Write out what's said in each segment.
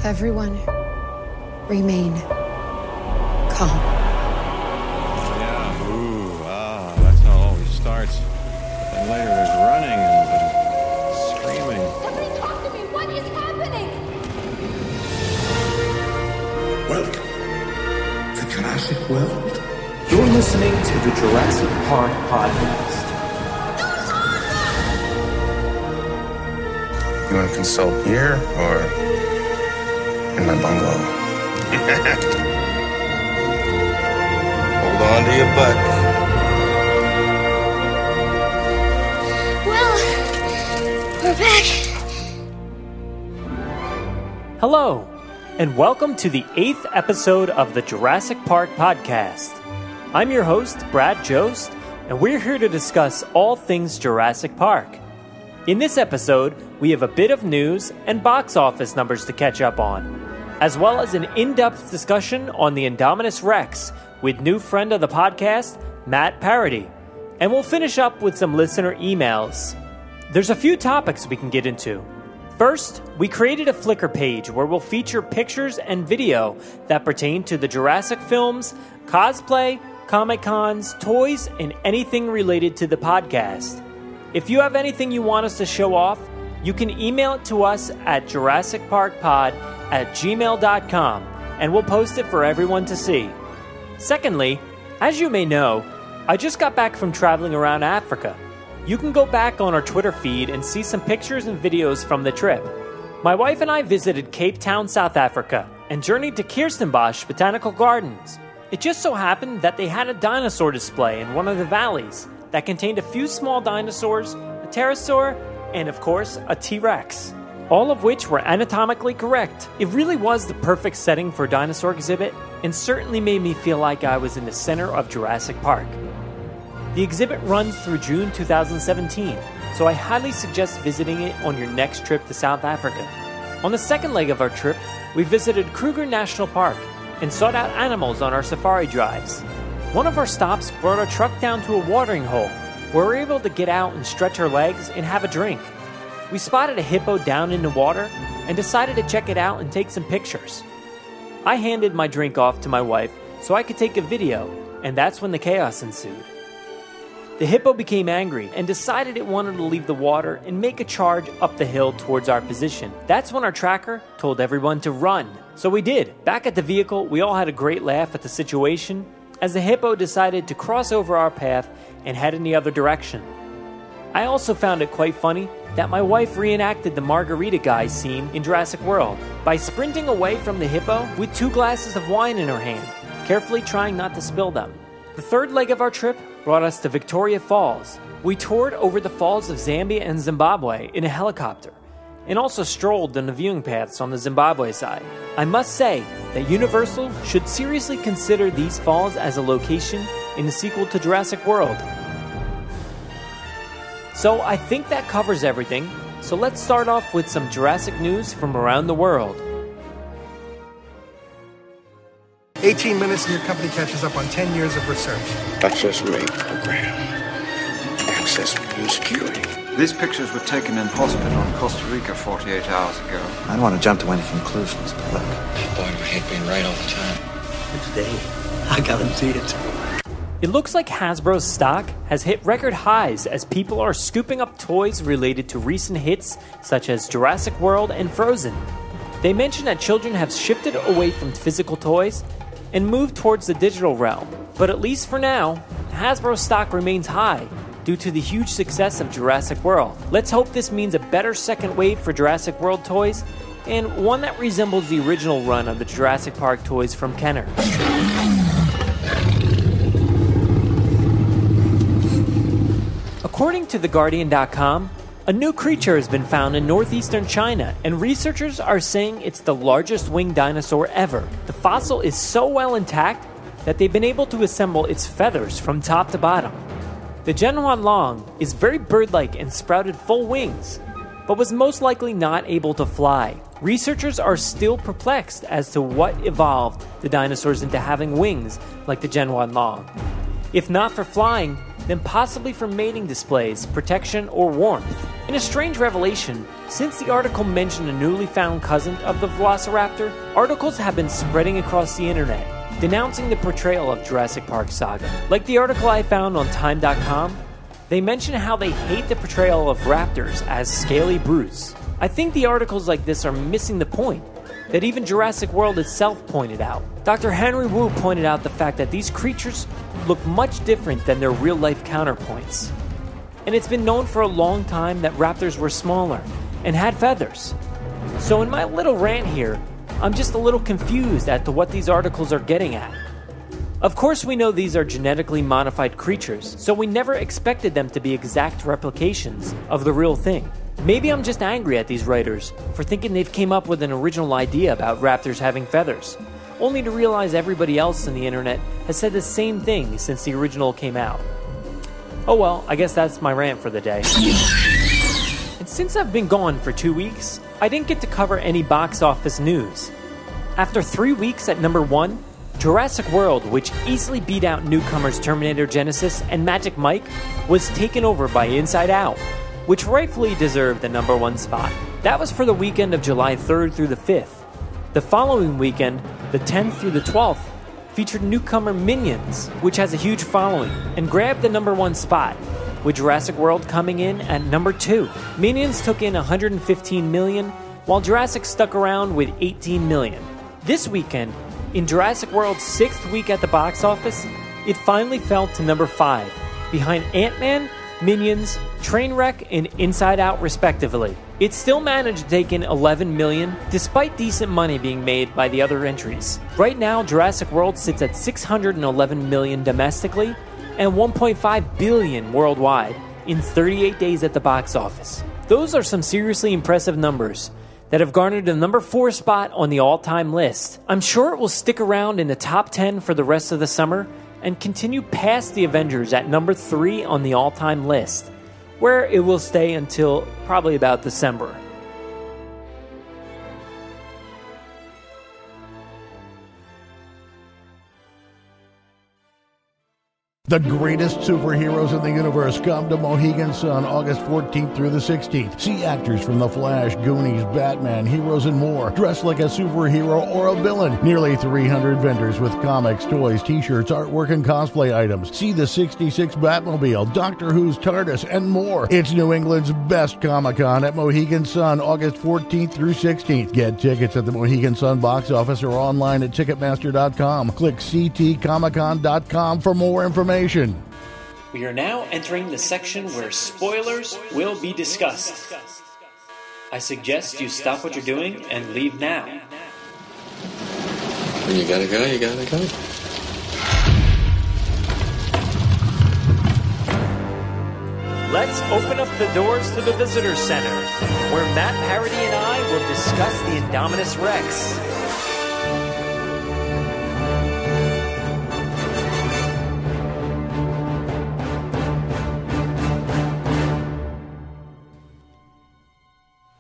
Everyone, remain calm. Yeah, that's how it always starts. But then later there's running and screaming. Somebody talk to me! What is happening? Welcome to Jurassic World. You're listening to the Jurassic Park podcast. You want to consult here or in my bungalow? Hold on to your butt. Well, we're back. Hello, and welcome to the 8th episode of the Jurassic Park podcast. I'm your host, Brad Jost, and we're here to discuss all things Jurassic Park. In this episode, we have a bit of news and box office numbers to catch up on, as well as an in-depth discussion on the Indominus Rex with new friend of the podcast, Matt Parody. And we'll finish up with some listener emails. There's a few topics we can get into. First, we created a Flickr page where we'll feature pictures and video that pertain to the Jurassic films, cosplay, Comic-Cons, toys, and anything related to the podcast. If you have anything you want us to show off, you can email it to us at jurassicparkpod@gmail.com, and we'll post it for everyone to see. Secondly, as you may know, I just got back from traveling around Africa. You can go back on our Twitter feed and see some pictures and videos from the trip. My wife and I visited Cape Town, South Africa, and journeyed to Kirstenbosch Botanical Gardens. It just so happened that they had a dinosaur display in one of the valleys that contained a few small dinosaurs, a pterosaur, and of course, a T-Rex. All of which were anatomically correct. It really was the perfect setting for a dinosaur exhibit, and certainly made me feel like I was in the center of Jurassic Park. The exhibit runs through June 2017, so I highly suggest visiting it on your next trip to South Africa. On the second leg of our trip, we visited Kruger National Park and sought out animals on our safari drives. One of our stops brought our truck down to a watering hole, where we were able to get out and stretch our legs and have a drink. We spotted a hippo down in the water and decided to check it out and take some pictures. I handed my drink off to my wife so I could take a video, and that's when the chaos ensued. The hippo became angry and decided it wanted to leave the water and make a charge up the hill towards our position. That's when our tracker told everyone to run. So we did. Back at the vehicle, we all had a great laugh at the situation as the hippo decided to cross over our path and head in the other direction. I also found it quite funny that my wife reenacted the margarita guy scene in Jurassic World by sprinting away from the hippo with 2 glasses of wine in her hand, carefully trying not to spill them. The third leg of our trip brought us to Victoria Falls. We toured over the falls of Zambia and Zimbabwe in a helicopter, and also strolled on the viewing paths on the Zimbabwe side. I must say that Universal should seriously consider these falls as a location in the sequel to Jurassic World. So I think that covers everything, so let's start off with some Jurassic news from around the world. 18 minutes and your company catches up on 10 years of research. Access rate program. Access review security. These pictures were taken in hospital in Costa Rica 48 hours ago. I don't want to jump to any conclusions, but look. Boy, I hate being right all the time. Today, I guarantee it. It looks like Hasbro's stock has hit record highs as people are scooping up toys related to recent hits such as Jurassic World and Frozen. They mention that children have shifted away from physical toys and moved towards the digital realm. But at least for now, Hasbro stock remains high due to the huge success of Jurassic World. Let's hope this means a better second wave for Jurassic World toys, and one that resembles the original run of the Jurassic Park toys from Kenner. According to TheGuardian.com, a new creature has been found in northeastern China, and researchers are saying it's the largest winged dinosaur ever. The fossil is so well intact that they've been able to assemble its feathers from top to bottom. The Zhenhuanlong is very bird-like and sprouted full wings, but was most likely not able to fly. Researchers are still perplexed as to what evolved the dinosaurs into having wings like the Zhenhuanlong. If not for flying, then possibly for mating displays, protection, or warmth. In a strange revelation, since the article mentioned a newly found cousin of the Velociraptor, articles have been spreading across the internet, denouncing the portrayal of Jurassic Park saga. Like the article I found on Time.com, they mention how they hate the portrayal of raptors as scaly brutes. I think the articles like this are missing the point that even Jurassic World itself pointed out. Dr. Henry Wu pointed out the fact that these creatures look much different than their real-life counterpoints. And it's been known for a long time that raptors were smaller and had feathers. So in my little rant here, I'm just a little confused as to what these articles are getting at. Of course we know these are genetically modified creatures, so we never expected them to be exact replications of the real thing. Maybe I'm just angry at these writers for thinking they've came up with an original idea about raptors having feathers, only to realize everybody else on the internet has said the same thing since the original came out. Oh well, I guess that's my rant for the day. And since I've been gone for 2 weeks, I didn't get to cover any box office news. After 3 weeks at number 1, Jurassic World, which easily beat out newcomers Terminator Genesis and Magic Mike, was taken over by Inside Out, which rightfully deserved the number 1 spot. That was for the weekend of July 3rd through the 5th. The following weekend, the 10th through the 12th, featured newcomer Minions, which has a huge following, and grabbed the number 1 spot, with Jurassic World coming in at number 2. Minions took in $115 million, while Jurassic stuck around with $18 million. This weekend, in Jurassic World's 6th week at the box office, it finally fell to number 5, behind Ant-Man, Minions, Trainwreck, and Inside Out respectively. It still managed to take in $11 million, despite decent money being made by the other entries. Right now, Jurassic World sits at $611 million domestically, and $1.5 billion worldwide in 38 days at the box office. Those are some seriously impressive numbers that have garnered the number 4 spot on the all-time list. I'm sure it will stick around in the top 10 for the rest of the summer, and continue past the Avengers at number 3 on the all-time list, where it will stay until probably about December. The greatest superheroes in the universe come to Mohegan Sun August 14th through the 16th. See actors from The Flash, Goonies, Batman, Heroes, and more dressed like a superhero or a villain. Nearly 300 vendors with comics, toys, t-shirts, artwork, and cosplay items. See the 66 Batmobile, Doctor Who's TARDIS, and more. It's New England's best Comic-Con at Mohegan Sun August 14th through 16th. Get tickets at the Mohegan Sun box office or online at Ticketmaster.com. Click ctcomiccon.com for more information. We are now entering the section where spoilers will be discussed. I suggest you stop what you're doing and leave now. When you gotta go, you gotta go. Let's open up the doors to the Visitor Center, where Matt Parody and I will discuss the Indominus Rex.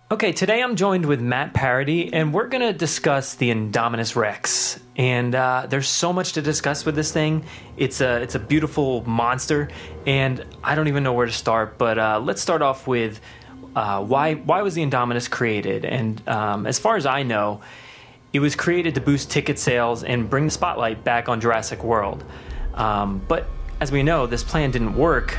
Okay, today I'm joined with Matt Parody, and we're going to discuss the Indominus Rex. And there's so much to discuss with this thing. It's a beautiful monster, and I don't even know where to start. But let's start off with why was the Indominus created? And as far as I know, it was created to boost ticket sales and bring the spotlight back on Jurassic World. But as we know, this plan didn't work.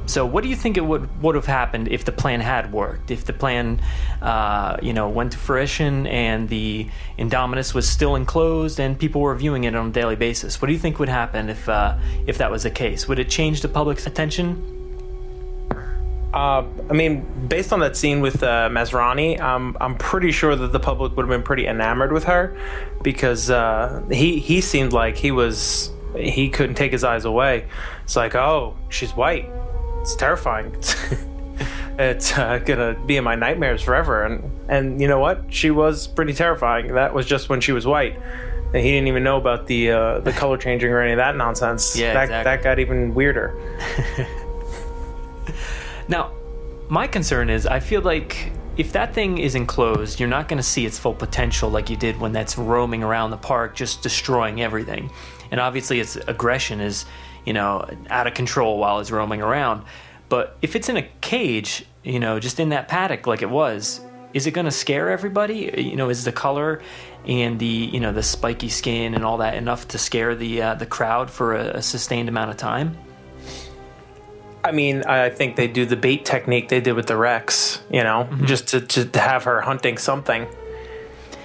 So what do you think it would have happened if the plan had worked? If the plan, went to fruition and the Indominus was still enclosed and people were viewing it on a daily basis? What do you think would happen if that was the case? Would it change the public's attention? Based on that scene with Masrani, I'm pretty sure that the public would have been pretty enamored with her, because he seemed like he couldn't take his eyes away. It's like, oh, she's white. It's terrifying. It's gonna be in my nightmares forever. And you know what? She was pretty terrifying. That was just when she was white. And he didn't even know about the color changing or any of that nonsense. Yeah, exactly. That got even weirder. Now, my concern is, I feel like if that thing is enclosed, you're not going to see its full potential like you did when that's roaming around the park, just destroying everything. And obviously its aggression is, out of control while it's roaming around. But if it's in a cage, just in that paddock like it was, is it going to scare everybody? Is the color and the spiky skin and all that enough to scare the crowd for a sustained amount of time? I mean, I think they do the bait technique they did with the Rex, just to have her hunting something.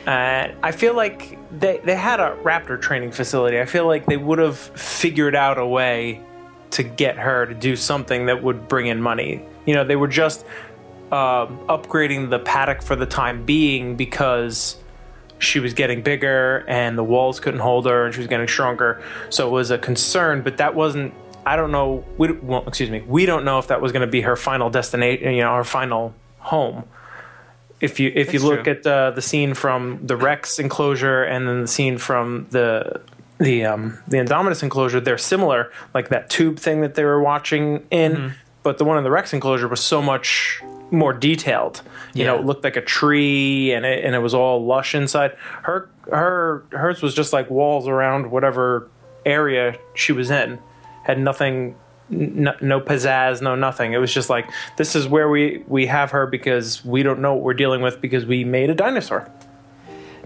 I feel like they had a raptor training facility. I feel like they would have figured out a way to get her to do something that would bring in money. They were just upgrading the paddock for the time being because she was getting bigger and the walls couldn't hold her and she was getting stronger. So it was a concern, but that wasn't, I don't know, we don't know if that was going to be her final destination, her final home. If you look at the scene from the Rex enclosure and then the scene from the Indominus enclosure, they're similar, like that tube thing that they were watching in, but the one in the Rex enclosure was so much more detailed. It looked like a tree and it was all lush inside. Hers was just like walls around whatever area she was in. Had nothing, no pizzazz, no nothing. It was just like, this is where we have her because we don't know what we're dealing with because we made a dinosaur.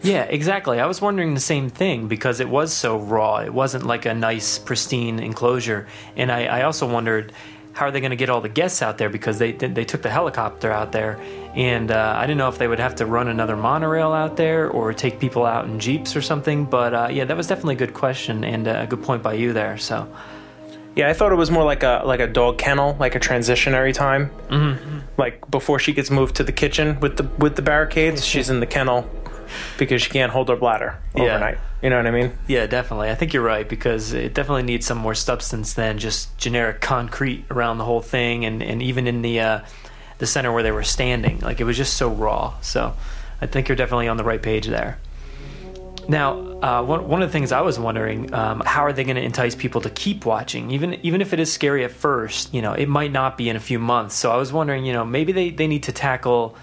Yeah, exactly. I was wondering the same thing because it was so raw. It wasn't like a nice, pristine enclosure. And I also wondered, how are they going to get all the guests out there? Because they took the helicopter out there. And I didn't know if they would have to run another monorail out there or take people out in Jeeps or something. But yeah, that was definitely a good question and a good point by you there. So... yeah, I thought it was more like a dog kennel, like a transitionary time. Mm-hmm. Like before she gets moved to the kitchen with the barricades, she's in the kennel because she can't hold her bladder overnight. You know what I mean? Yeah, definitely. I think you're right because it definitely needs some more substance than just generic concrete around the whole thing, and even in the center where they were standing. Like it was just so raw. So I think you're definitely on the right page there. Now, one of the things I was wondering, how are they going to entice people to keep watching? Even if it is scary at first, it might not be in a few months. So I was wondering, maybe they need to tackle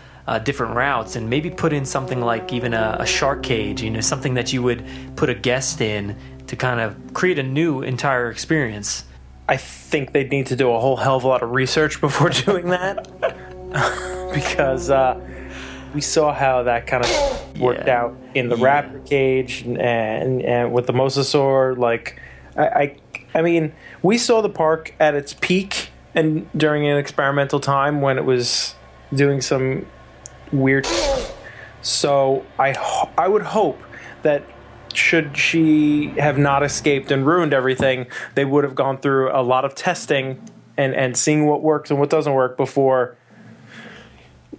different routes and maybe put in something like even a shark cage, something that you would put a guest in to kind of create a new entire experience. I think they'd need to do a whole hell of a lot of research before doing that because... we saw how that kind of worked out in the raptor cage and with the mosasaur. Like, I mean, we saw the park at its peak and during an experimental time when it was doing some weird. So I would hope that should she have not escaped and ruined everything, they would have gone through a lot of testing and seeing what works and what doesn't work before.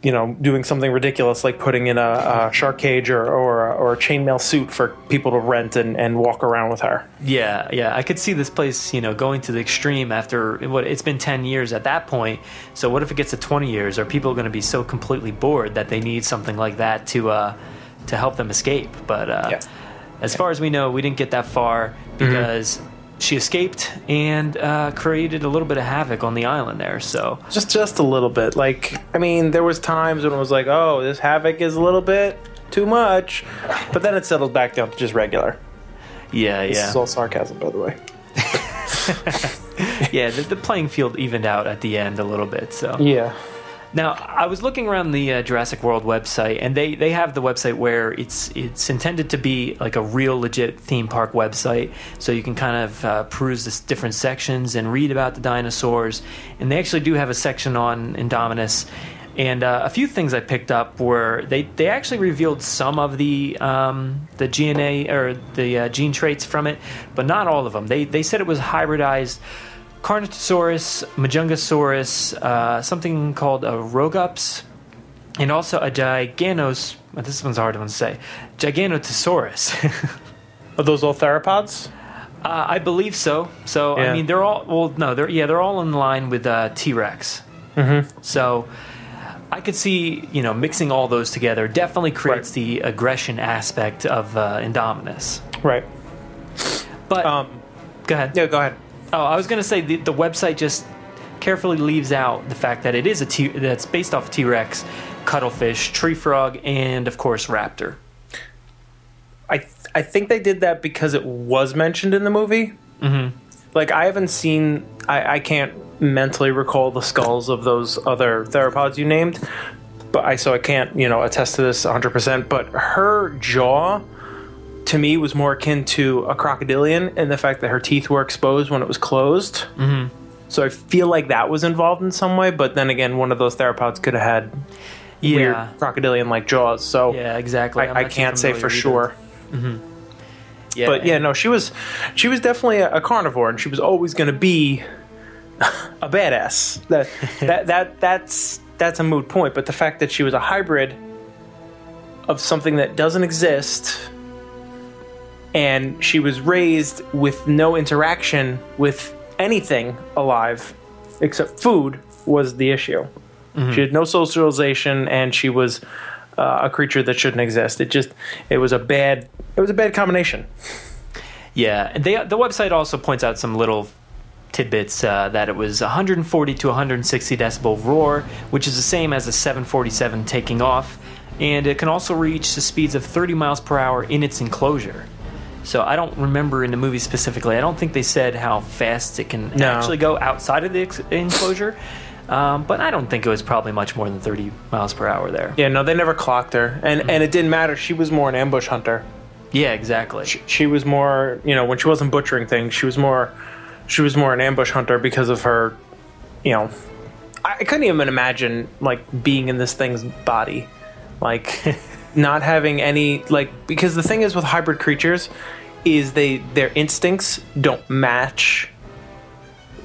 Doing something ridiculous like putting in a shark cage or a chainmail suit for people to rent and walk around with her. Yeah, I could see this place, going to the extreme after it's been 10 years at that point. So what if it gets to 20 years? Are people going to be so completely bored that they need something like that to help them escape? But as far as we know, we didn't get that far because she escaped and created a little bit of havoc on the island there. So just a little bit. Like, I mean, there was times when it was like, oh, this havoc is a little bit too much, but then it settled back down to just regular. Yeah. This is all sarcasm, by the way. Yeah, the playing field evened out at the end a little bit. So yeah. Now, I was looking around the Jurassic World website, and they have the website where it's intended to be like a real legit theme park website, so you can kind of peruse the different sections and read about the dinosaurs. And they actually do have a section on Indominus, and a few things I picked up were they actually revealed some of the GNA or the gene traits from it, but not all of them. They said it was hybridized Carnotaurus, Majungasaurus, something called a Rogups, and also a Giganos. This one's a hard one to say. Giganotosaurus. Are those all theropods? I believe so. So yeah. I mean, they're all they're all in line with T-Rex. Mm-hmm. So I could see mixing all those together definitely creates the aggression aspect of Indominus. Right. But go ahead. Yeah, go ahead. Oh, I was going to say the website just carefully leaves out the fact that it is that's based off T-Rex, cuttlefish, tree frog, and of course raptor. I think they did that because it was mentioned in the movie. Mm-hmm. like I haven't seen. I can't mentally recall the skulls of those other theropods you named, but I can't attest to this 100%. But her jaw, to me, was more akin to a crocodilian in the fact that her teeth were exposed when it was closed. Mm-hmm. So I feel like that was involved in some way. But then again, one of those theropods could have had weird crocodilian-like jaws. So yeah, exactly. I can't say for sure. Mm-hmm. Yeah, but yeah, no, she was definitely a carnivore, and she was always going to be a badass. That's a moot point. But the fact that she was a hybrid of something that doesn't exist, and she was raised with no interaction with anything alive except food was the issue. Mm-hmm. She had no socialization, and she was a creature that shouldn't exist. It was a bad combination. Yeah, the website also points out some little tidbits that it was 140 to 160 decibel roar, which is the same as a 747 taking off, and it can also reach the speeds of 30 miles per hour in its enclosure. So I don't remember in the movie specifically. I don't think they said how fast it can actually go outside of the enclosure. But I don't think it was probably much more than 30 miles per hour there. Yeah, no, they never clocked her. And it didn't matter. She was more an ambush hunter. Yeah, exactly. She was more, when she wasn't butchering things, she was more an ambush hunter because of her, I couldn't even imagine, like, being in this thing's body. Like, not having any, like, because the thing is with hybrid creatures is their instincts don't match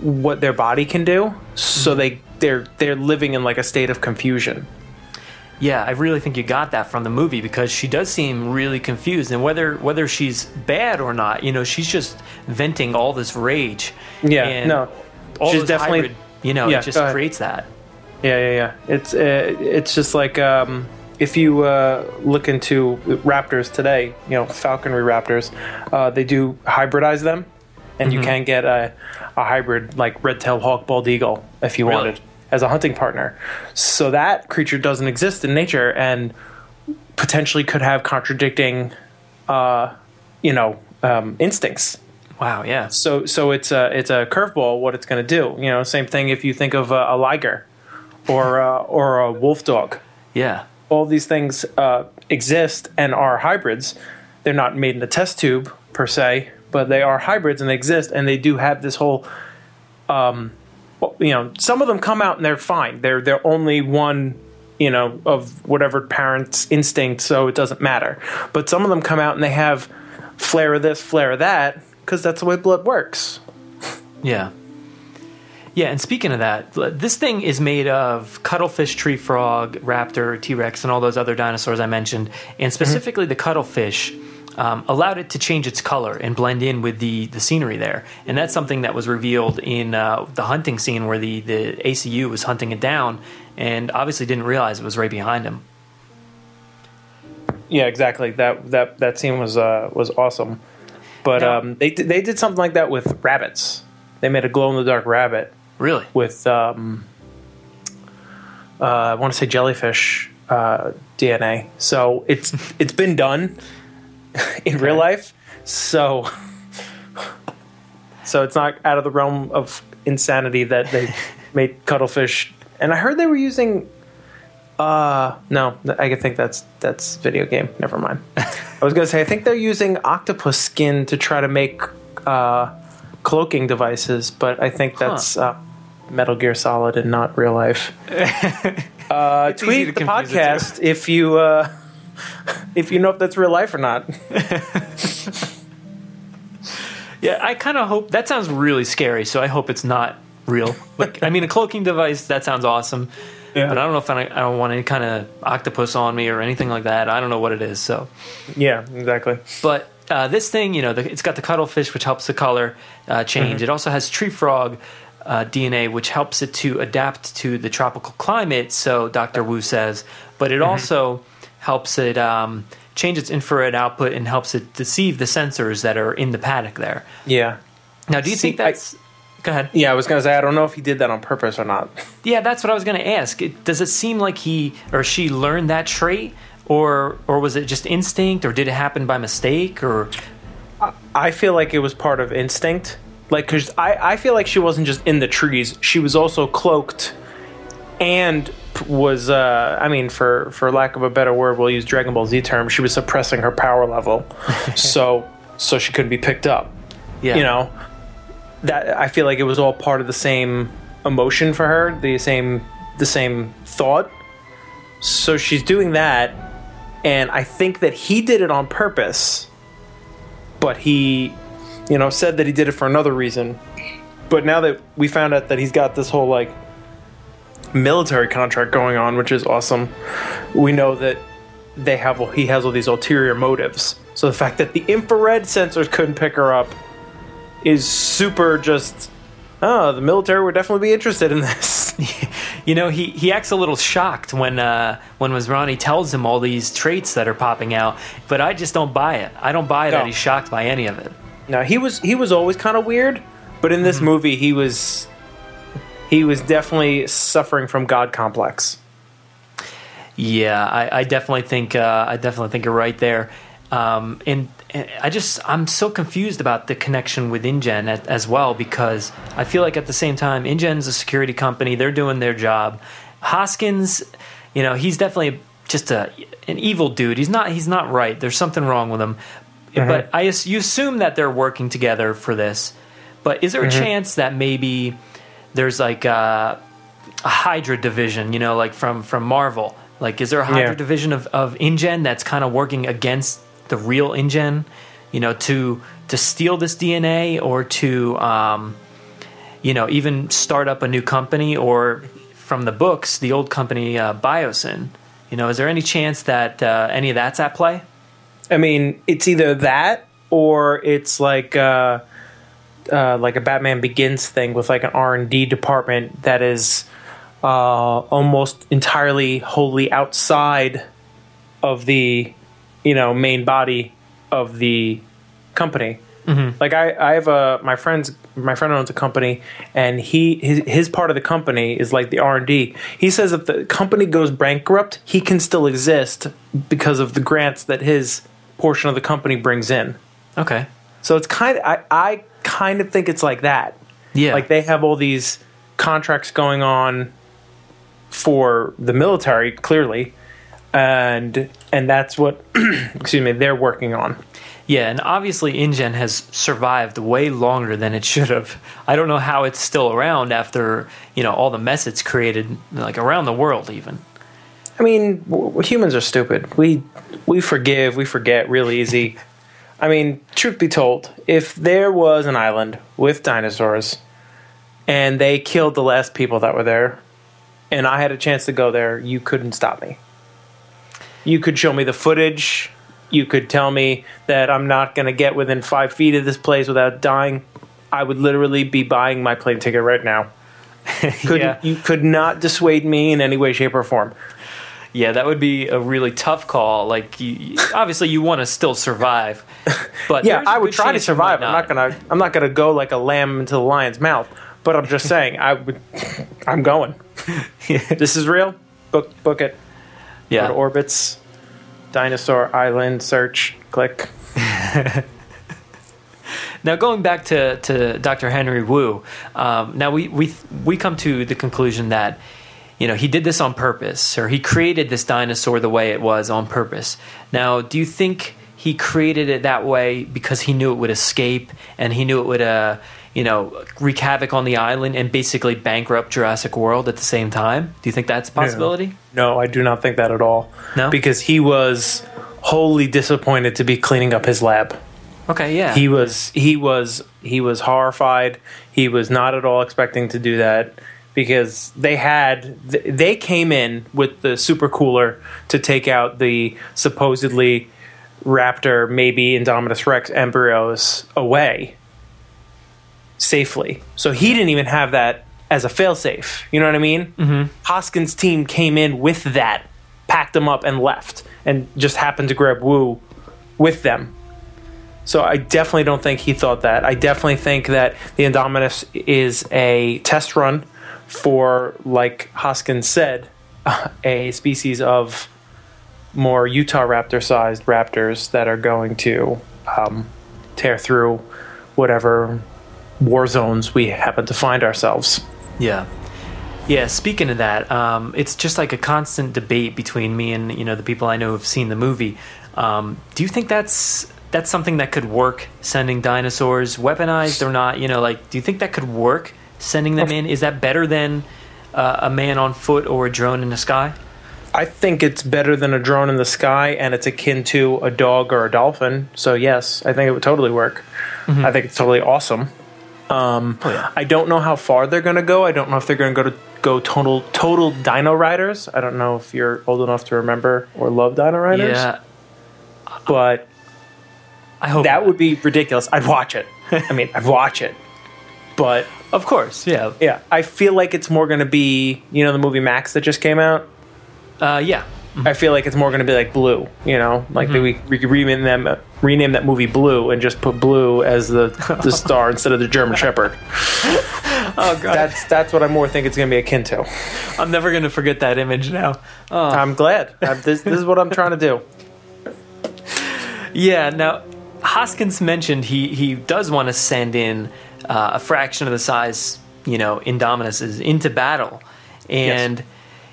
what their body can do. So they're living in like a state of confusion. Yeah, I really think you got that from the movie because she does seem really confused, and whether she's bad or not, she's just venting all this rage. Yeah, and no, all she's this definitely hybrid, it just creates that. Yeah. It's just like if you look into raptors today, falconry raptors, they do hybridize them, and you can get a hybrid like red-tailed hawk bald eagle if you wanted as a hunting partner. So that creature doesn't exist in nature and potentially could have contradicting instincts. Wow, yeah. So it's a curveball what it's going to do. Same thing if you think of a liger or a wolf dog. Yeah. All these things exist and are hybrids. They're not made in a test tube per se, but they are hybrids and they exist, and they do have this whole some of them come out and they're fine. They're only one, of whatever parent's instinct, so it doesn't matter. But some of them come out and they have flare of this, flare of that, because that's the way blood works. Yeah. Yeah, and speaking of that, this thing is made of cuttlefish, tree frog, raptor, T-Rex, and all those other dinosaurs I mentioned. And specifically the cuttlefish allowed it to change its color and blend in with the scenery there. And that's something that was revealed in the hunting scene where the ACU was hunting it down and obviously didn't realize it was right behind him. Yeah, exactly. That scene was awesome. But now, they did something like that with rabbits. They made a glow-in-the-dark rabbit. Really? With, I want to say jellyfish DNA. So it's been done in real life. So it's not out of the realm of insanity that they made cuttlefish. And I heard they were using... no, I think that's video game. Never mind. I was going to say, I think they're using octopus skin to try to make cloaking devices, but I think that's Metal Gear Solid and not real life. Tweet the podcast if you know if that's real life or not. Yeah, I kind of hope that sounds really scary. So I hope it's not real. Like, I mean, a cloaking device that sounds awesome. Yeah. But I don't know if I don't want any kind of octopus on me or anything like that. I don't know what it is. So yeah, exactly. But this thing, it's got the cuttlefish, which helps the color change. It also has tree frog DNA, which helps it to adapt to the tropical climate, so Dr. Wu says. But it also helps it change its infrared output and helps it deceive the sensors that are in the paddock there. Yeah. Now, do you think that's... Go ahead. Yeah, I was going to say, I don't know if he did that on purpose or not. Yeah, that's what I was going to ask. Does it seem like he or she learned that trait, or was it just instinct, or did it happen by mistake? Or I feel like it was part of instinct, Like, because I feel like she wasn't just in the trees. She was also cloaked and was, I mean, for lack of a better word, we'll use Dragon Ball Z term, she was suppressing her power level so she couldn't be picked up. Yeah. You know, that I feel like it was all part of the same emotion for her, the same thought. So she's doing that, and I think that he did it on purpose, but he, you know, said that he did it for another reason. But now that we found out that he's got this whole, like, military contract going on, which is awesome, we know that he has all these ulterior motives. So the fact that the infrared sensors couldn't pick her up is super just, the military would definitely be interested in this. You know, he acts a little shocked when Masrani tells him all these traits that are popping out, but I just don't buy it. I don't buy that he's shocked by any of it. No, he was always kind of weird, but in this movie he was definitely suffering from God complex. Yeah, I definitely think you're right there. And I'm so confused about the connection with InGen as well, because I feel like at the same time, InGen's a security company. They're doing their job. Hoskins, you know, he's definitely just an evil dude. He's not right. There's something wrong with him. But you assume that they're working together for this. But is there a chance that maybe there's like a Hydra division, you know, like from Marvel? Like, is there a Hydra division of InGen that's kind of working against the real InGen, you know, to steal this DNA, or to, you know, even start up a new company, or from the books, the old company Biosyn? You know, is there any chance that any of that's at play? I mean, it's either that, or it's like a Batman Begins thing with like an R&D department that is almost entirely wholly outside of the, you know, main body of the company. Like I have my friend owns a company, and his part of the company is like the R&D. He says if the company goes bankrupt, he can still exist because of the grants that his portion of the company brings in. Okay. So it's I kind of think it's like that. Yeah. Like they have all these contracts going on for the military, clearly, and that's what excuse me, they're working on. Yeah, and obviously InGen has survived way longer than it should have. I don't know how it's still around after, you know, all the mess it's created, like around the world even. I mean, humans are stupid. We forgive, we forget real easy. I mean, truth be told, if there was an island with dinosaurs and they killed the last people that were there, and I had a chance to go there, you couldn't stop me. You could show me the footage. You could tell me that I'm not going to get within 5 feet of this place without dying. I would literally be buying my plane ticket right now. You could not dissuade me in any way, shape, or form. Yeah, that would be a really tough call. Like, obviously, you want to still survive, but yeah, I would try to survive. I'm not gonna go like a lamb into the lion's mouth. But I'm just saying, I'm going. This is real. Book it. Yeah. Go to Orbitz, Dinosaur Island, search, click. Now, going back to Dr. Henry Wu, now we come to the conclusion that, you know, he did this on purpose, or he created this dinosaur the way it was on purpose. Now, do you think he created it that way because he knew it would escape, and he knew it would, you know, wreak havoc on the island and basically bankrupt Jurassic World at the same time? Do you think that's a possibility? No, I do not think that at all. No? Because he was wholly disappointed to be cleaning up his lab. Okay, yeah. He was horrified. He was not at all expecting to do that, because they came in with the super cooler to take out the supposedly raptor, maybe Indominus Rex embryos away safely. So he didn't even have that as a failsafe. You know what I mean? Mm-hmm. Hoskins' team came in with that, packed them up, and left, and just happened to grab Wu with them. So I definitely don't think he thought that. I definitely think that the Indominus is a test run for, like Hoskins said, a species of more Utah raptor-sized raptors that are going to tear through whatever war zones we happen to find ourselves. Yeah. Yeah, speaking of that, it's just like a constant debate between me and the people I know who've seen the movie. Do you think that's something that could work, sending dinosaurs weaponized or not? Do you think that could work, sending them in? Is that better than a man on foot or a drone in the sky? I think it's better than a drone in the sky, and it's akin to a dog or a dolphin. So yes, I think it would totally work. Mm-hmm. I think it's totally awesome. I don't know how far they're going to go. I don't know if they're going to go total Dino Riders. I don't know if you're old enough to remember or love Dino Riders. Yeah, but I hope that would be ridiculous. I'd watch it. I mean, I'd watch it. But of course, yeah. I feel like it's more going to be the movie Max that just came out. Yeah. I feel like it's more going to be like Blue, like we could rename that movie Blue and just put Blue as the star instead of the German Shepherd. Oh God, that's what I more think it's going to be akin to. I'm never going to forget that image now. Oh. I'm glad. This is what I'm trying to do. Yeah. Now, Hoskins mentioned he does want to send in a fraction of the size, Indominuses into battle, and. Yes.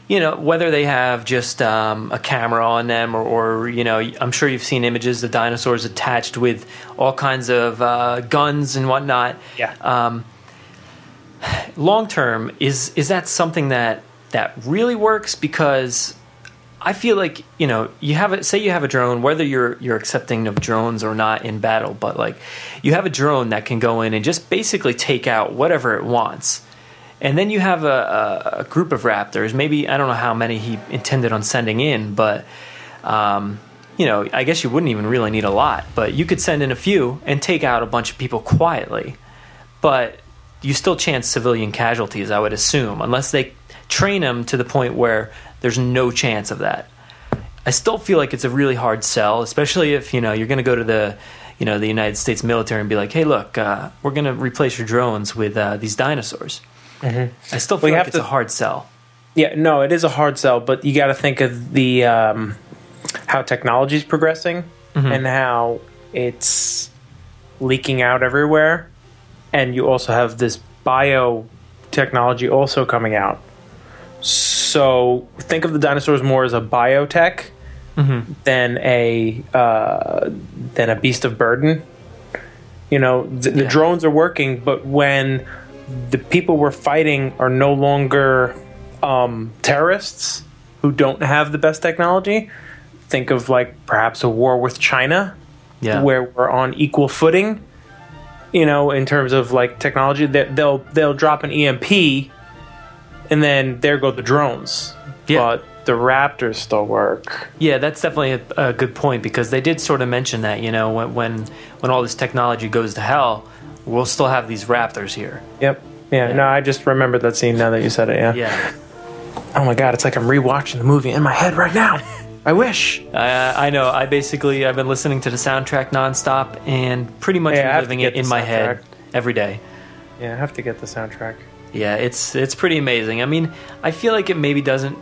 Whether they have just a camera on them or I'm sure you've seen images of dinosaurs attached with all kinds of guns and whatnot. Yeah. Long term, is that something that really works? Because I feel like you have a drone, whether you're accepting of drones or not in battle, but like you have a drone that can go in and just basically take out whatever it wants. And then you have a group of raptors. Maybe, I don't know how many he intended on sending in, but, I guess you wouldn't even really need a lot. But you could send in a few and take out a bunch of people quietly. But you still chance civilian casualties, I would assume, unless they train them to the point where there's no chance of that. I still feel like it's a really hard sell, especially if, you're going to go to the United States military and be like, hey, look, we're going to replace your drones with these dinosaurs. Mm-hmm. I still feel like it's a hard sell. Yeah, no, it is a hard sell, but you got to think of the how technology is progressing and how it's leaking out everywhere, and you also have this biotechnology also coming out. So think of the dinosaurs more as a biotech than a beast of burden. The drones are working, but when the people we're fighting are no longer terrorists who don't have the best technology. Think of like perhaps a war with China, where we're on equal footing. In terms of like technology, they'll drop an EMP, and then there go the drones. Yeah. But the Raptors still work. Yeah, that's definitely a good point, because they did sort of mention that when all this technology goes to hell, we'll still have these Raptors here. Yep. Yeah. No, I just remembered that scene now that you said it. Yeah. Yeah. Oh my God, it's like I'm rewatching the movie in my head right now. I wish. I know. I've been listening to the soundtrack nonstop and pretty much reliving it in my head every day. Yeah, I have to get the soundtrack. Yeah, it's pretty amazing. I mean, I feel like it maybe doesn't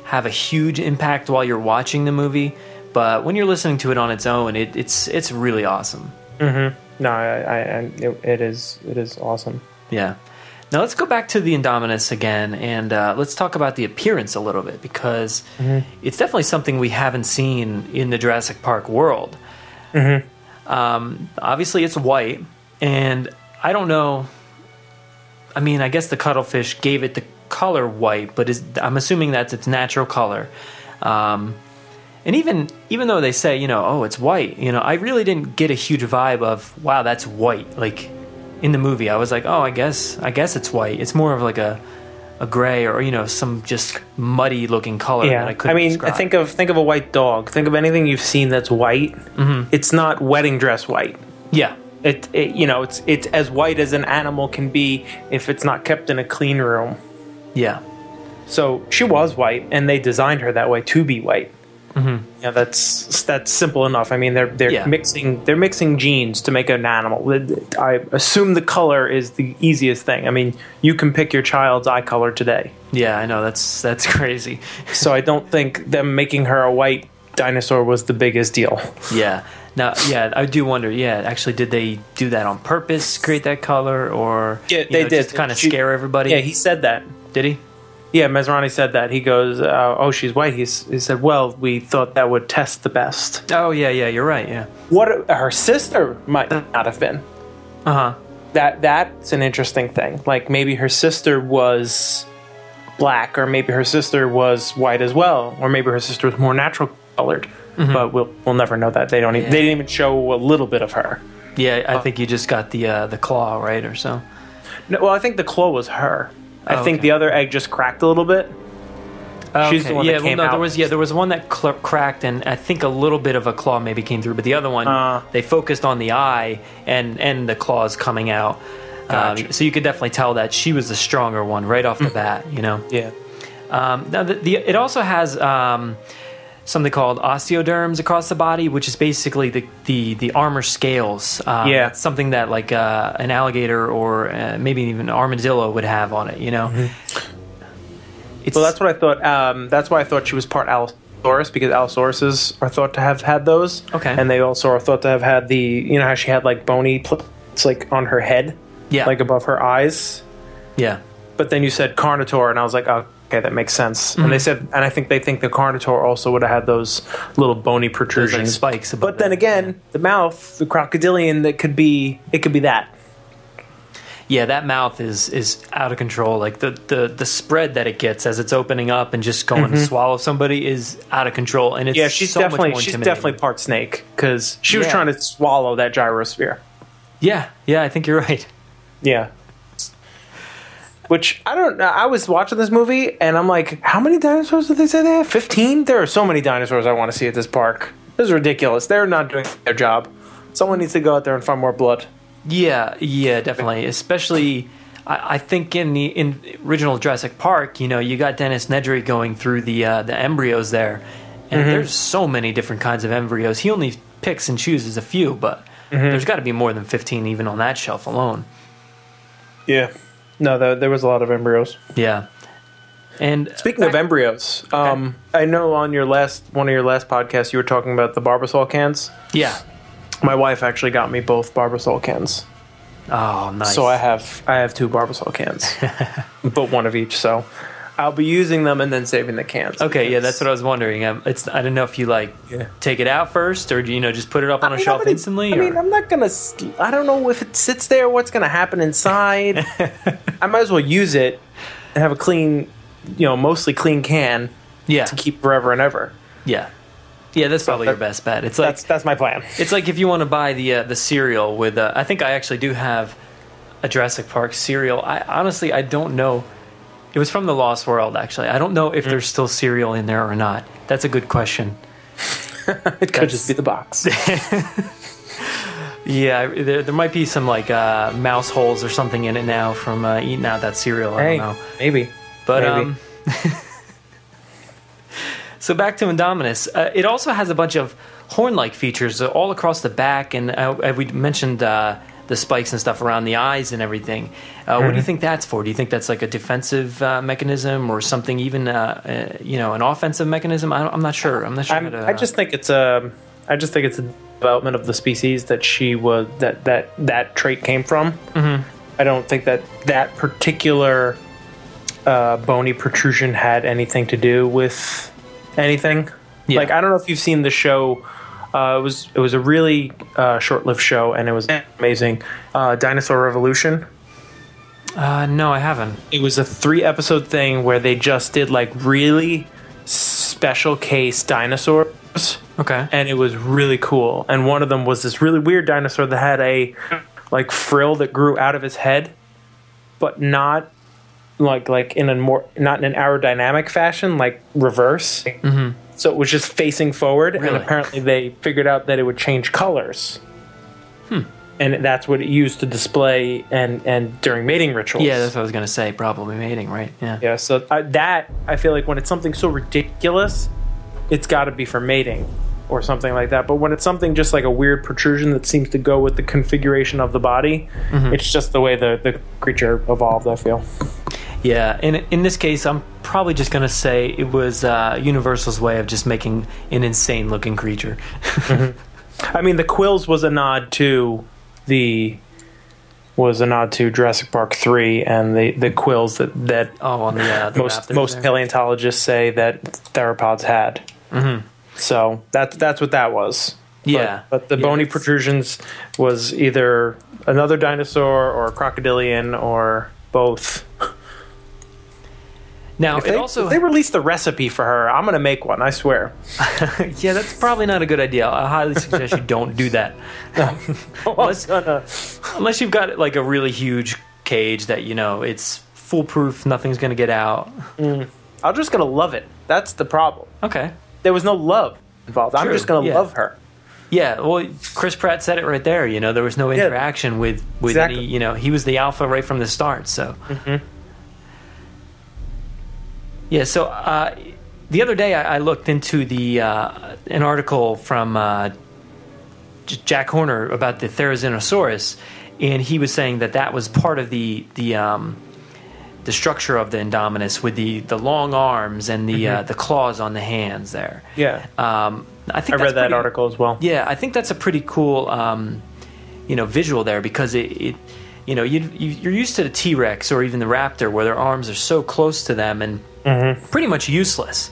have a huge impact while you're watching the movie, but when you're listening to it on its own, it's really awesome. Mm-hmm. No, it is awesome. Yeah. Now let's go back to the Indominus again, and let's talk about the appearance a little bit, because it's definitely something we haven't seen in the Jurassic Park world. Obviously, it's white, and I don't know. I mean, I guess the cuttlefish gave it the color white, but I'm assuming that's its natural color. And even though they say, oh, it's white, I really didn't get a huge vibe of, wow, that's white. Like in the movie, I was like, oh, I guess it's white. It's more of like a gray or some just muddy looking color that I couldn't describe. think of a white dog. Think of anything you've seen that's white. It's not wedding dress white. Yeah. It's as white as an animal can be if it's not kept in a clean room. Yeah. So she was white, and they designed her that way to be white. Yeah, that's simple enough. I mean, they're mixing genes to make an animal. I assume the color is the easiest thing. I mean, you can pick your child's eye color today. Yeah, I know, that's crazy. So I don't think them making her a white dinosaur was the biggest deal. Yeah. Now, yeah, I do wonder. Yeah, actually, did they do that on purpose, create that color, or they did just kind of scare everybody? Yeah, he said that. Did he? Yeah, Masrani said that. He goes, "Oh, she's white." He said, "Well, we thought that would test the best." Oh, yeah, you're right. Yeah. What her sister might not have been. That's an interesting thing. Like maybe her sister was black, or maybe her sister was white as well, or maybe her sister was more natural colored. But we'll never know that. They didn't even show a little bit of her. Yeah, I think you just got the claw, right, or so. No, well, I think the claw was her. I think the other egg just cracked a little bit. She's the one that came out. There was one that cracked, and I think a little bit of a claw maybe came through, but the other one, they focused on the eye and the claws coming out. Gotcha. So you could definitely tell that she was the stronger one right off the bat, Yeah. Now, it also has something called osteoderms across the body, which is basically the armor scales. It's something that like an alligator or maybe even an armadillo would have on it, Well, that's what I thought. That's why I thought she was part Allosaurus, because Allosauruses are thought to have had those. Okay. And they also are thought to have had how she had like bony plates like on her head, like above her eyes. Yeah. But then you said Carnotaur, and I was like, oh, okay, that makes sense. And they said, and I think they think the Carnotaur also would have had those little bony protrusions, those, like, spikes. But then again, the mouth, the crocodilian, it could be that. Yeah, that mouth is out of control. Like the spread that it gets as it's opening up and just going to swallow somebody is out of control. And it's she's so definitely much more she's intimidating. definitely part snake, because she was trying to swallow that gyrosphere. Yeah, I think you're right. Yeah. Which I don't know. I was watching this movie and I'm like, how many dinosaurs did they say they have? 15? There are so many dinosaurs I want to see at this park. This is ridiculous. They're not doing their job. Someone needs to go out there and find more blood. Yeah, definitely. Especially, I think in original Jurassic Park, you got Dennis Nedry going through the embryos there, and there's so many different kinds of embryos. He only picks and chooses a few, but there's got to be more than 15 even on that shelf alone. Yeah. No, there was a lot of embryos. Yeah. And speaking of embryos, I know on one of your last podcasts you were talking about the Barbasol cans. Yeah. My wife actually got me both Barbasol cans. Oh, nice. So I have 2 Barbasol cans, but one of each. So I'll be using them and then saving the cans. Okay, yeah, that's what I was wondering. I didn't know if you take it out first, or just put it up on a shelf instantly. I'm not gonna. I don't know if it sits there. What's gonna happen inside? I might as well use it and have a clean, mostly clean can. Yeah. To keep forever and ever. Yeah. Yeah, that's probably your best bet. It's like that's my plan. It's like if you want to buy the cereal with. I think I actually do have a Jurassic Park cereal. I don't know. It was from the Lost World, actually. I don't know if there's still cereal in there or not. That's a good question. It could just be the box. Yeah, there might be some like mouse holes or something in it now from eating out that cereal. I don't know. Maybe. But maybe. So back to Indominus. It also has a bunch of horn-like features all across the back, and we mentioned the spikes and stuff around the eyes and everything. What do you think that's for? Do you think that's like a defensive mechanism or something, even an offensive mechanism? I'm not sure. I just think it's a development of the species that she was that trait came from. I don't think that particular bony protrusion had anything to do with anything. Yeah. Like, I don't know if you've seen the show. It was a really short-lived show, and it was amazing. Dinosaur Revolution. No, I haven't. It was a 3-episode thing where they just did like really special case dinosaurs. Okay. And it was really cool. And one of them was this really weird dinosaur that had a like frill that grew out of his head, but not like in an aerodynamic fashion, like reverse. So it was just facing forward, Really? And apparently they figured out that it would change colors. And that's what it used to display and during mating rituals. Yeah, that's what I was going to say. Probably mating, right? Yeah. Yeah, so I feel like when it's something so ridiculous, it's got to be for mating or something like that. But when it's something just like a weird protrusion that seems to go with the configuration of the body, it's just the way the creature evolved, I feel. Yeah, and in this case, I'm probably just going to say it was Universal's way of just making an insane-looking creature. I mean, the quills was a nod to Jurassic Park 3, and the quills that on the most paleontologists say that theropods had. Mm-hmm. So that's what that was. Yeah, but the bony protrusions was either another dinosaur or a crocodilian or both. Now, if they release the recipe for her, I'm going to make one, I swear. Yeah, that's probably not a good idea. I highly suggest you don't do that. Unless you've got like a really huge cage that, it's foolproof, nothing's going to get out. I'm just going to love it. That's the problem. Okay. There was no love involved. True. I'm just going to love her. Yeah, well, Chris Pratt said it right there. There was no interaction with exactly. any, he was the alpha right from the start, so... Mm-hmm. Yeah, so the other day I looked into an article from Jack Horner about the Therizinosaurus, and he was saying that was part of the structure of the Indominus with the long arms and the claws on the hands there. Yeah, I think I read that article as well. Yeah, I think that's a pretty cool visual there, because it you're used to the T-Rex or even the Raptor where their arms are so close to them and pretty much useless.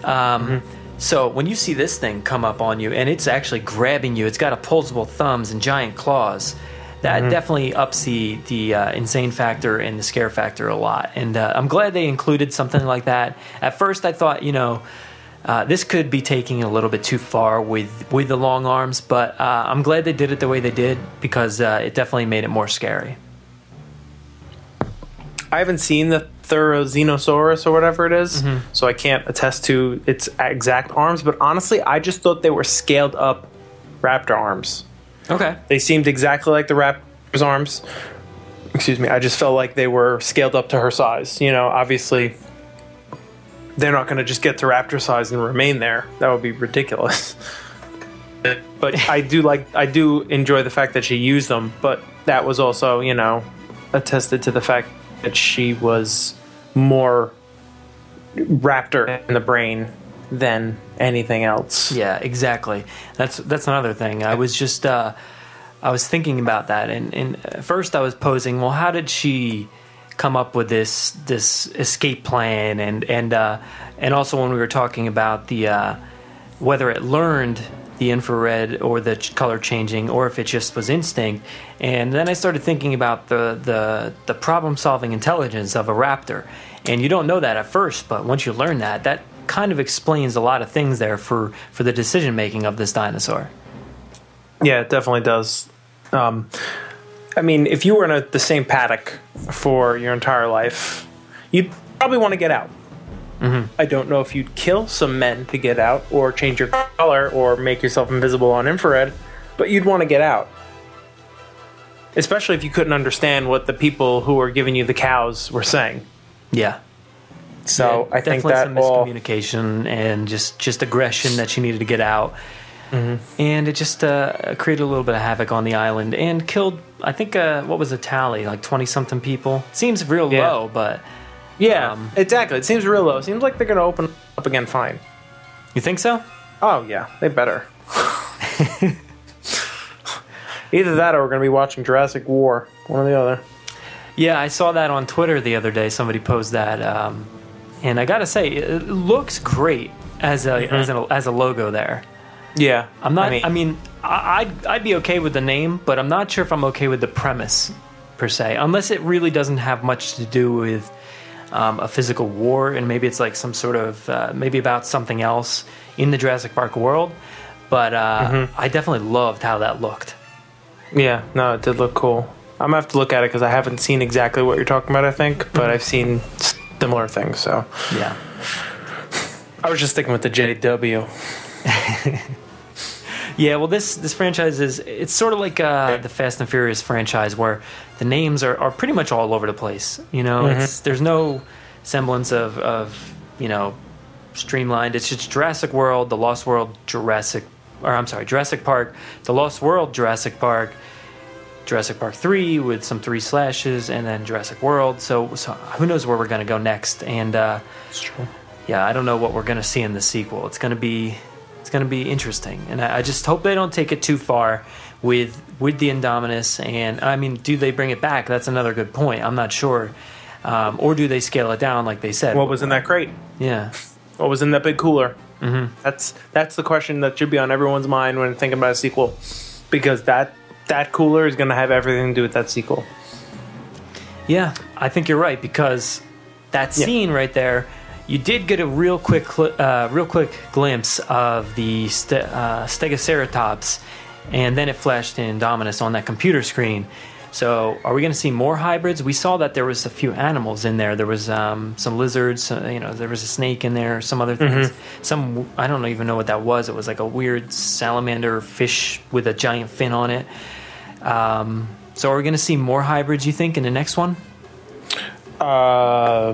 So when you see this thing come up on you and it's actually grabbing you, it's got opposable thumbs and giant claws. That definitely ups the insane factor and the scare factor a lot. And I'm glad they included something like that. At first I thought, this could be taking a little bit too far with the long arms, but I'm glad they did it the way they did, because it definitely made it more scary. I haven't seen the Therizinosaurus or whatever it is, so I can't attest to its exact arms, but honestly, I just thought they were scaled up raptor arms. Okay. They seemed exactly like the raptor's arms. Excuse me, I just felt like they were scaled up to her size. Obviously... they're not going to just get to raptor size and remain there. That would be ridiculous. But I do enjoy the fact that she used them, but that was also, attested to the fact that she was more raptor in the brain than anything else. Yeah, exactly. That's another thing. I was just I was thinking about that, and at first I was posing, well, how did she come up with this escape plan, and also when we were talking about the whether it learned the infrared or the color changing, or if it just was instinct. And then I started thinking about the problem solving intelligence of a raptor, and you don't know that at first, but once you learn that kind of explains a lot of things there for the decision making of this dinosaur. Yeah, it definitely does. I mean, if you were in the same paddock for your entire life, you'd probably want to get out. I don't know if you'd kill some men to get out, or change your color, or make yourself invisible on infrared, but you'd want to get out. Especially if you couldn't understand what the people who were giving you the cows were saying. Yeah. So yeah, I think that some miscommunication and just aggression that she needed to get out. And it just created a little bit of havoc on the island and killed, I think, what was the tally? Like 20-something people? It seems real low, but... Yeah, exactly. It seems real low. It seems like they're going to open up again fine. You think so? Oh, yeah. They better. Either that or we're going to be watching Jurassic War. One or the other. Yeah, I saw that on Twitter the other day. Somebody posted that. And I got to say, it looks great as a logo there. Yeah. I'm not... I'd be okay with the name, but I'm not sure if I'm okay with the premise, per se. Unless it really doesn't have much to do with... a physical war, and maybe it's like some sort of maybe about something else in the Jurassic Park world, but I definitely loved how that looked. Yeah, no, it did look cool. I'm gonna have to look at it because I haven't seen exactly what you're talking about, I think, but I've seen similar things, so yeah. I was just sticking with the JW. Yeah, well, this franchise it's sort of like the Fast and Furious franchise, where the names are pretty much all over the place. There's no semblance of streamlined. It's just Jurassic World, The Lost World, Jurassic Park, The Lost World, Jurassic Park, Jurassic Park 3 with some 3 slashes, and then Jurassic World. So who knows where we're going to go next? And it's true. Yeah, I don't know what we're going to see in the sequel. It's going to be interesting, and I just hope they don't take it too far with the Indominus. And I mean, do they bring it back? That's another good point. I'm not sure. Or do they scale it down like they said? What was in that crate? Yeah. What was in that big cooler? Mm-hmm. That's the question that should be on everyone's mind when thinking about a sequel, because that cooler is going to have everything to do with that sequel. Yeah, I think you're right, because that scene right there, you did get a real quick glimpse of the Stegoceratops, and then it flashed in Indominus on that computer screen. So, are we going to see more hybrids? We saw that there was a few animals in there. There was some lizards. There was a snake in there. Some other things. Mm-hmm. I don't even know what that was. It was like a weird salamander fish with a giant fin on it. So, are we going to see more hybrids, you think, in the next one? Yeah.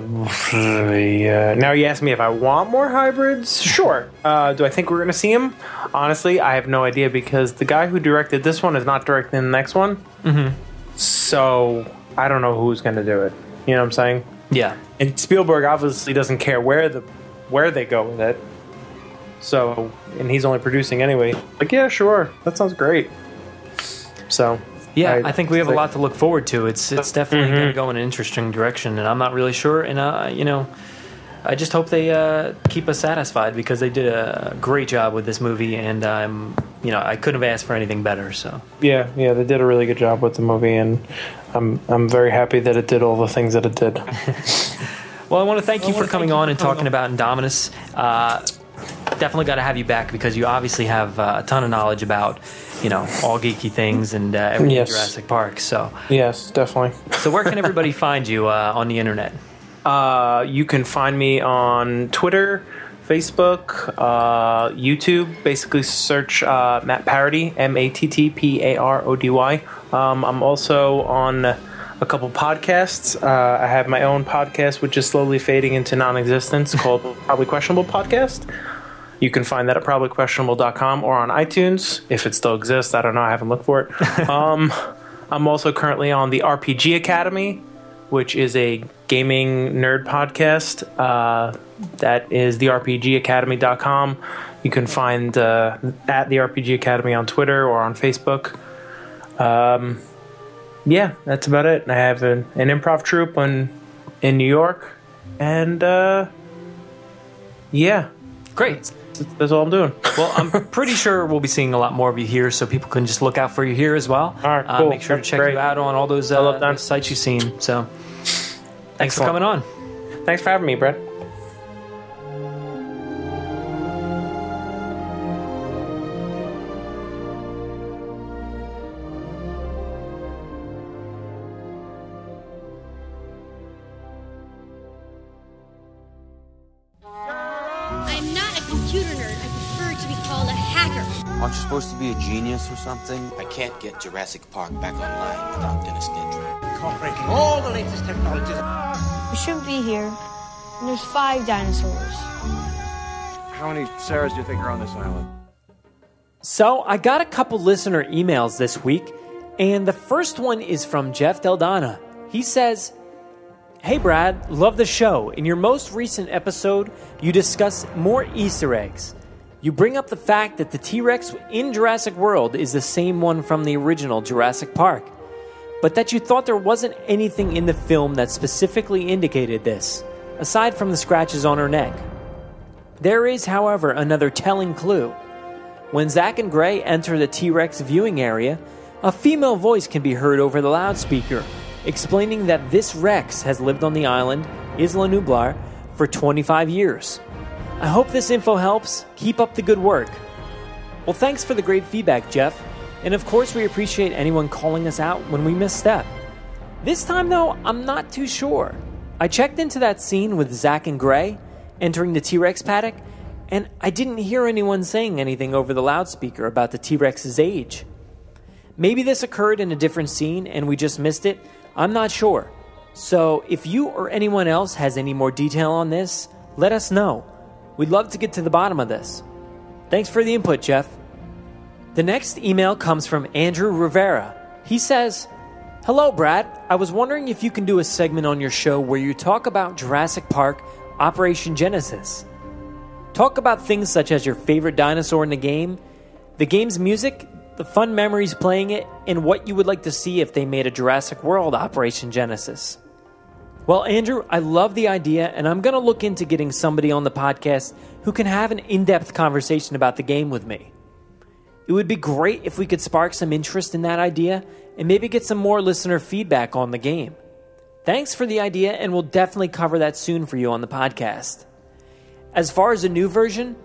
Now you ask me if I want more hybrids? Sure. Do I think we're going to see them? Honestly, I have no idea, because the guy who directed this one is not directing the next one. Mm-hmm. So I don't know who's going to do it. You know what I'm saying? Yeah. And Spielberg obviously doesn't care where they go with it. So, and he's only producing anyway. Like, yeah, sure, that sounds great. So. Yeah, I think we have a lot to look forward to. It's definitely going to go in an interesting direction, and I'm not really sure. And I just hope they keep us satisfied, because they did a great job with this movie, and I couldn't have asked for anything better. So yeah, they did a really good job with the movie, and I'm very happy that it did all the things that it did. Well, I want to thank you for coming on and talking about Indominus. Definitely got to have you back, because you obviously have a ton of knowledge about, all geeky things and everything Jurassic Park. So yes, definitely. So where can everybody find you on the internet? You can find me on Twitter, Facebook, YouTube. Basically, search Matt Parody, MattParody. I'm also on a couple podcasts. I have my own podcast, which is slowly fading into non-existence, called Probably Questionable Podcast. You can find that at probablyquestionable.com or on iTunes, if it still exists. I don't know. I haven't looked for it. I'm also currently on the RPG Academy, which is a gaming nerd podcast. That is therpgacademy.com. You can find at the RPG Academy on Twitter or on Facebook. Yeah, that's about it. I have an improv troupe in New York, and yeah, great. That's all I'm doing. Well, I'm pretty sure we'll be seeing a lot more of you here, so people can just look out for you here as well. All right, cool. Make sure to check you out on all those sites you've seen. So, thanks for coming on. Thanks for having me, Brett. I'm not a computer nerd. I prefer to be called a hacker. Aren't you supposed to be a genius or something? I can't get Jurassic Park back online without Dennis Nedry. Incorporating all the latest technologies. We shouldn't be here. And there's 5 dinosaurs. How many Sarahs do you think are on this island? So, I got a couple listener emails this week, and the first one is from Jeff Deldana. He says, "Hey Brad, love the show. In your most recent episode, you discuss more Easter eggs. You bring up the fact that the T-Rex in Jurassic World is the same one from the original Jurassic Park, but that you thought there wasn't anything in the film that specifically indicated this, aside from the scratches on her neck. There is, however, another telling clue. When Zach and Gray enter the T-Rex viewing area, a female voice can be heard over the loudspeaker, explaining that this Rex has lived on the island, Isla Nublar, for 25 years. I hope this info helps. Keep up the good work." Well, thanks for the great feedback, Jeff. And of course, we appreciate anyone calling us out when we misstep. This time, though, I'm not too sure. I checked into that scene with Zach and Gray entering the T-Rex paddock, and I didn't hear anyone saying anything over the loudspeaker about the T-Rex's age. Maybe this occurred in a different scene and we just missed it. I'm not sure. So if you or anyone else has any more detail on this, let us know. We'd love to get to the bottom of this. Thanks for the input, Jeff. The next email comes from Andrew Rivera. He says, "Hello, Brad. I was wondering if you can do a segment on your show where you talk about Jurassic Park Operation Genesis. Talk about things such as your favorite dinosaur in the game's music, the fun memories playing it, and what you would like to see if they made a Jurassic World Operation Genesis." Well, Andrew, I love the idea, and I'm going to look into getting somebody on the podcast who can have an in-depth conversation about the game with me. It would be great if we could spark some interest in that idea and maybe get some more listener feedback on the game. Thanks for the idea, and we'll definitely cover that soon for you on the podcast. As far as a new version,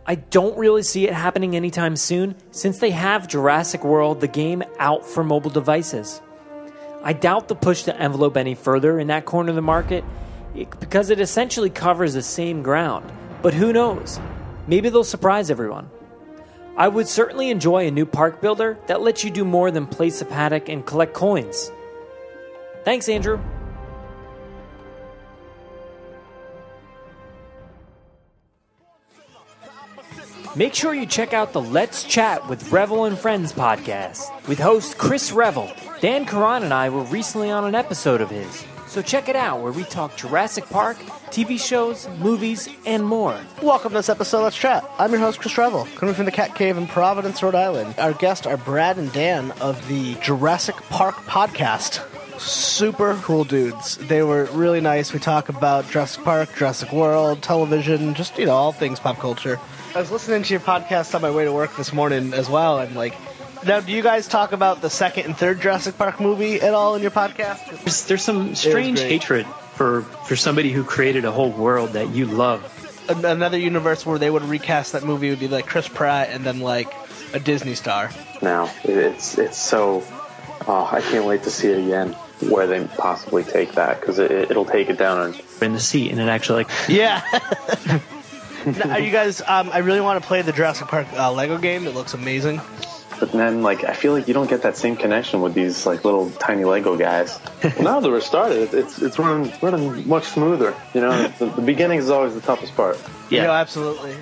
I don't really see it happening anytime soon since they have Jurassic World, the game, out for mobile devices. I doubt they'll push the envelope any further in that corner of the market because it essentially covers the same ground. But who knows? Maybe they'll surprise everyone. I would certainly enjoy a new park builder that lets you do more than place a paddock and collect coins. Thanks, Andrew. Make sure you check out the Let's Chat with Revel and Friends podcast with host Chris Revel. Dan Karan and I were recently on an episode of his, so check it out where we talk Jurassic Park, TV shows, movies, and more. Welcome to this episode of Let's Chat. I'm your host Chris Revel, coming from the Cat Cave in Providence, Rhode Island. Our guests are Brad and Dan of the Jurassic Park podcast. Super cool dudes. They were really nice. We talk about Jurassic Park, Jurassic World, television, just, all things pop culture. I was listening to your podcast on my way to work this morning as well, and now do you guys talk about the second and third Jurassic Park movie at all in your podcast? There's some strange hatred for somebody who created a whole world that you love. Another universe where they would recast that movie would be like Chris Pratt and then a Disney star. Now, it's so... Oh, I can't wait to see it again, where they possibly take that, because it'll take it down. In the seat, and it actually Yeah! Now, are you guys... I really want to play the Jurassic Park Lego game. It looks amazing. But then, I feel like you don't get that same connection with these, little tiny Lego guys. Well, now that we're started, it's running much smoother. The beginning is always the toughest part. Yeah, absolutely.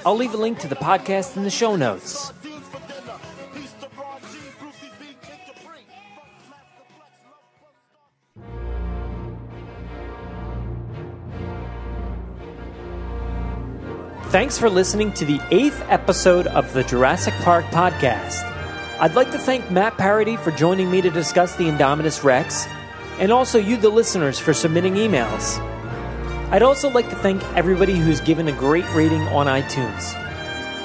I'll leave a link to the podcast in the show notes. Thanks for listening to the 8th episode of the Jurassic Park podcast. I'd like to thank Matt Parody for joining me to discuss the Indominus Rex, and also you, the listeners, for submitting emails. I'd also like to thank everybody who's given a great rating on iTunes.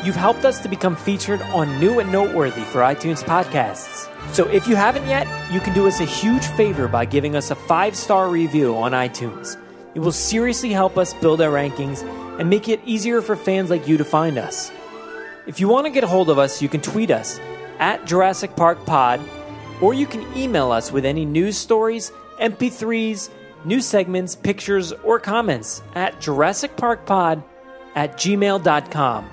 You've helped us to become featured on New and Noteworthy for iTunes podcasts. So if you haven't yet, you can do us a huge favor by giving us a 5-star review on iTunes. It will seriously help us build our rankings and make it easier for fans like you to find us. If you want to get a hold of us, you can tweet us at Jurassic Park Pod, or you can email us with any news stories, MP3s, news segments, pictures, or comments at JurassicParkPod@gmail.com.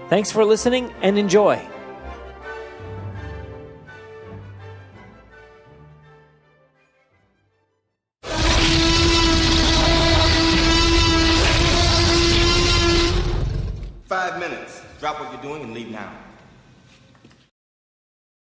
Thanks for listening and enjoy. Drop what you're doing and leave now.